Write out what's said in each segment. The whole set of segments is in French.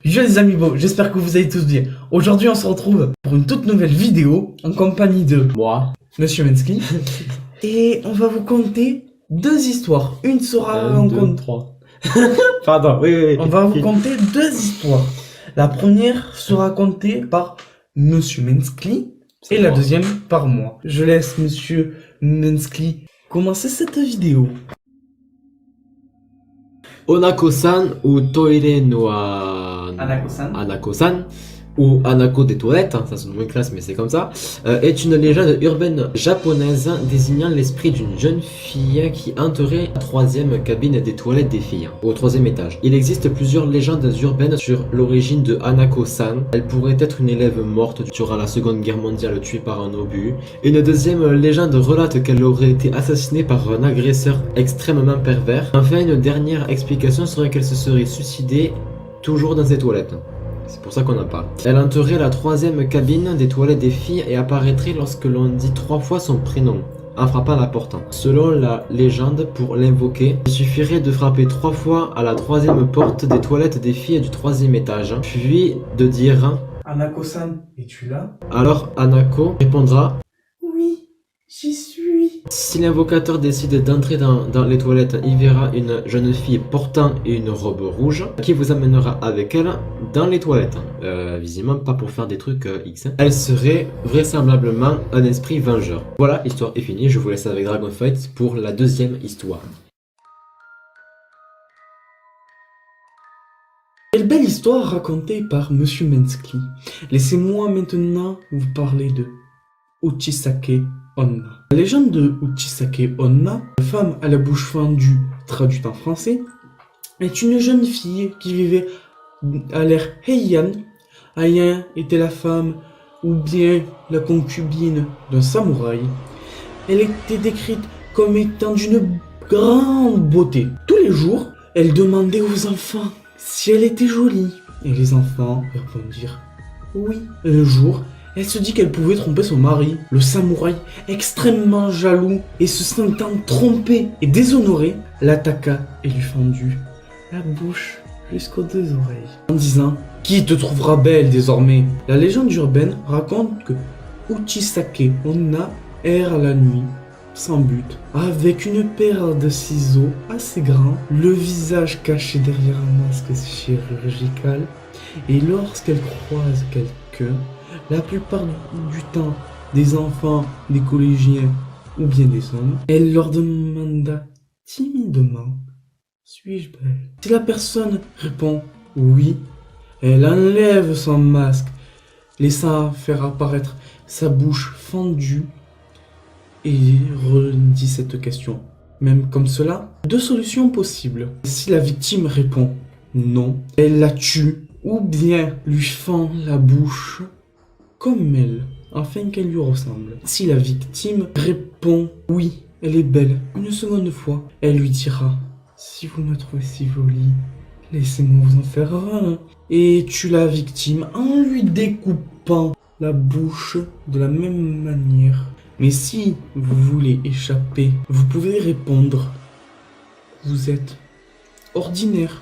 Yo les amis, bon, j'espère que vous allez tous bien. Aujourd'hui, on se retrouve pour une toute nouvelle vidéo en compagnie de Moi. Monsieur Mensky. Et on va vous conter deux histoires. Une sera 1, 2, 3. Pardon, oui. On va vous conter deux histoires. La première sera racontée par Monsieur Mensky et la deuxième par moi. Je laisse Monsieur Mensky commencer cette vidéo. Onako-san ou Toire no Anako-san ou Anako des toilettes, ça sonne moins classe mais c'est comme ça, est une légende urbaine japonaise désignant l'esprit d'une jeune fille qui hanterait la troisième cabine des toilettes des filles, au troisième étage. Il existe plusieurs légendes urbaines sur l'origine de Anako-san. Elle pourrait être une élève morte durant la seconde guerre mondiale tuée par un obus. Une deuxième légende relate qu'elle aurait été assassinée par un agresseur extrêmement pervers. Enfin, une dernière explication serait qu'elle se serait suicidée toujours dans ses toilettes. C'est pour ça qu'on en parle. Elle hanterait la troisième cabine des toilettes des filles et apparaîtrait lorsque l'on dit 3 fois son prénom, en frappant la porte. Selon la légende, pour l'invoquer, il suffirait de frapper 3 fois à la troisième porte des toilettes des filles du troisième étage, puis de dire « Anako-san, es-tu là ?» Alors Anako répondra « Oui, j'y suis. » Si l'invocateur décide d'entrer dans les toilettes, il verra une jeune fille portant une robe rouge qui vous amènera avec elle dans les toilettes. Visiblement pas pour faire des trucs X. Elle serait vraisemblablement un esprit vengeur. Voilà, l'histoire est finie. Je vous laisse avec Dragonfight pour la deuxième histoire. Quelle belle histoire racontée par Monsieur Mensky. Laissez-moi maintenant vous parler de Uchisake Onna. La légende de Uchisake Onna, la femme à la bouche fendue, traduite en français, est une jeune fille qui vivait à l'ère Heian. Heian était la femme ou bien la concubine d'un samouraï. Elle était décrite comme étant d'une grande beauté. Tous les jours, elle demandait aux enfants si elle était jolie. Et les enfants répondirent oui. Un jour, elle se dit qu'elle pouvait tromper son mari. Le samouraï, extrêmement jaloux et se sentant trompé et déshonoré, l'attaqua et lui fendit la bouche jusqu'aux 2 oreilles. En disant « Qui te trouvera belle désormais ?» La légende urbaine raconte que Uchisake Onna erre la nuit, sans but, avec une paire de ciseaux assez grands, le visage caché derrière un masque chirurgical, et lorsqu'elle croise quelqu'un, la plupart du temps des enfants, des collégiens ou bien des hommes, elle leur demanda timidement « Suis-je belle ?» Si la personne répond « Oui », elle enlève son masque, laissant faire apparaître sa bouche fendue et redit cette question. Même comme cela, 2 solutions possibles. Si la victime répond « Non », elle la tue ou bien lui fend la bouche comme elle, afin qu'elle lui ressemble. Si la victime répond « Oui, elle est belle », une seconde fois, elle lui dira « Si vous me trouvez si jolie, laissez-moi vous en faire un » et tue la victime en lui découpant la bouche de la même manière. Mais si vous voulez échapper, vous pouvez répondre « Vous êtes ordinaire ».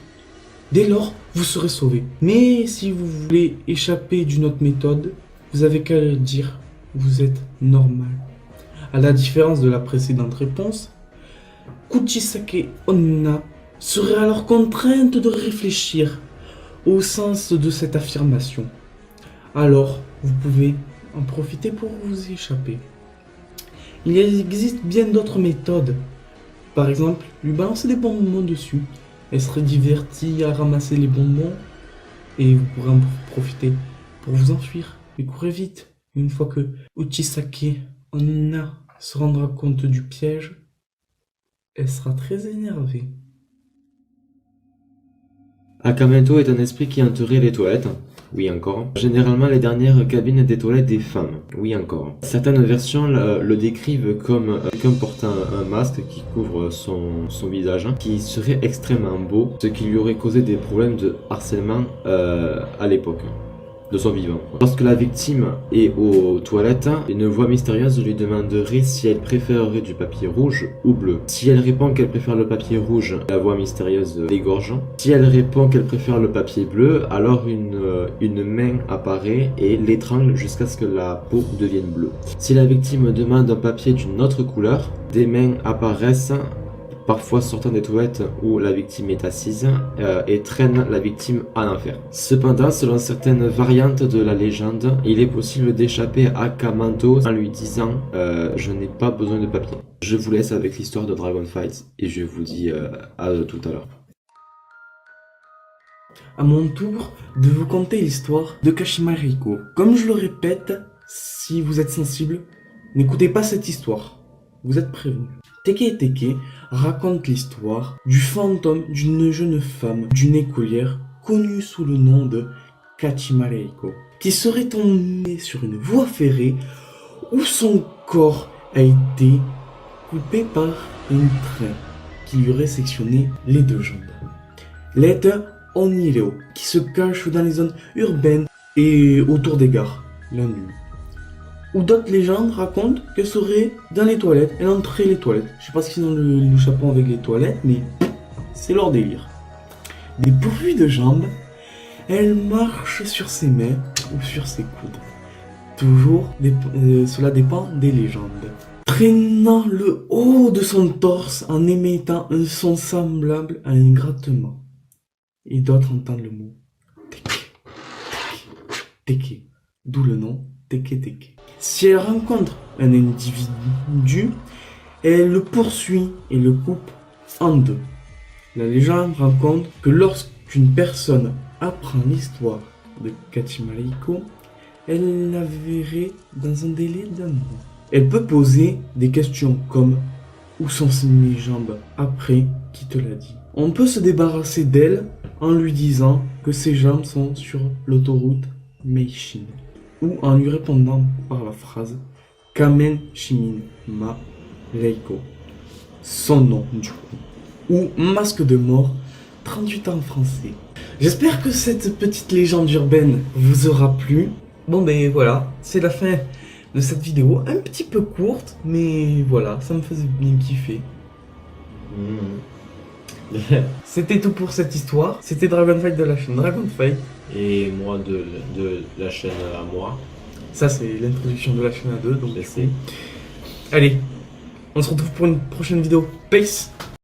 Dès lors, vous serez sauvé. Mais si vous voulez échapper d'une autre méthode, vous avez qu'à dire « Vous êtes normal ». À la différence de la précédente réponse, Uchisake Onna serait alors contrainte de réfléchir au sens de cette affirmation. Alors, vous pouvez en profiter pour vous échapper. Il existe bien d'autres méthodes. Par exemple, lui balancer des bonbons dessus. Elle serait divertie à ramasser les bonbons et vous pourrez en profiter pour vous enfuir. Mais courez vite. Une fois que Uchisake Onna se rendra compte du piège, elle sera très énervée. Akameto est un esprit qui hanterait les toilettes. Oui encore. Généralement les dernières cabines des toilettes des femmes. Oui encore. Certaines versions le décrivent comme quelqu'un portant un masque qui couvre son visage, qui serait extrêmement beau, ce qui lui aurait causé des problèmes de harcèlement à l'époque. de son vivant. Lorsque la victime est aux toilettes, une voix mystérieuse lui demanderait si elle préférerait du papier rouge ou bleu. Si elle répond qu'elle préfère le papier rouge, la voix mystérieuse l'égorge. Si elle répond qu'elle préfère le papier bleu, alors une main apparaît et l'étrangle jusqu'à ce que la peau devienne bleue. Si la victime demande un papier d'une autre couleur, des mains apparaissent, parfois sortant des toilettes où la victime est assise, et traînent la victime en enfer. Cependant, selon certaines variantes de la légende, il est possible d'échapper à Kamanto en lui disant je n'ai pas besoin de papier. Je vous laisse avec l'histoire de Dragonfight et je vous dis à tout à l'heure. À mon tour de vous conter l'histoire de Kashima Reiko. Comme je le répète, si vous êtes sensible, n'écoutez pas cette histoire. Vous êtes prévenus. Teke Teke raconte l'histoire du fantôme d'une jeune femme, d'une écolière connue sous le nom de Kashima Reiko, qui serait tombée sur une voie ferrée où son corps a été coupé par une train qui lui aurait sectionné les deux jambes. L'aide Onireo, qui se cache dans les zones urbaines et autour des gares, la nuit. Ou d'autres légendes racontent qu'elle serait dans les toilettes, elle entrait les toilettes. Je sais pas ce qu'ils ont le chapeau avec les toilettes, mais c'est leur délire. Dépourvue de jambes, elle marche sur ses mains ou sur ses coudes. Toujours, cela dépend des légendes. Traînant le haut de son torse en émettant un son semblable à un grattement. Et d'autres entendent le mot Teke, Teke, Teke, d'où le nom Teke Teke. Si elle rencontre un individu, elle le poursuit et le coupe en deux. La légende raconte que lorsqu'une personne apprend l'histoire de Kashima Reiko, elle la verrait dans un délai d'un mois. Elle peut poser des questions comme « Où sont mes jambes après qui te l'a dit ?» On peut se débarrasser d'elle en lui disant que ses jambes sont sur l'autoroute Meishin, ou en lui répondant par la phrase Kamen Shimin Ma Reiko, son nom du coup, ou Masque de mort, 38 ans en français. J'espère que cette petite légende urbaine vous aura plu. Bon ben voilà, c'est la fin de cette vidéo, un petit peu courte, mais voilà, ça me faisait bien kiffer. C'était tout pour cette histoire. C'était Dragonfight de la chaîne Dragonfight. Et moi de la chaîne à moi. Ça c'est l'introduction de la chaîne à deux, donc c'est. allez, on se retrouve pour une prochaine vidéo. Peace.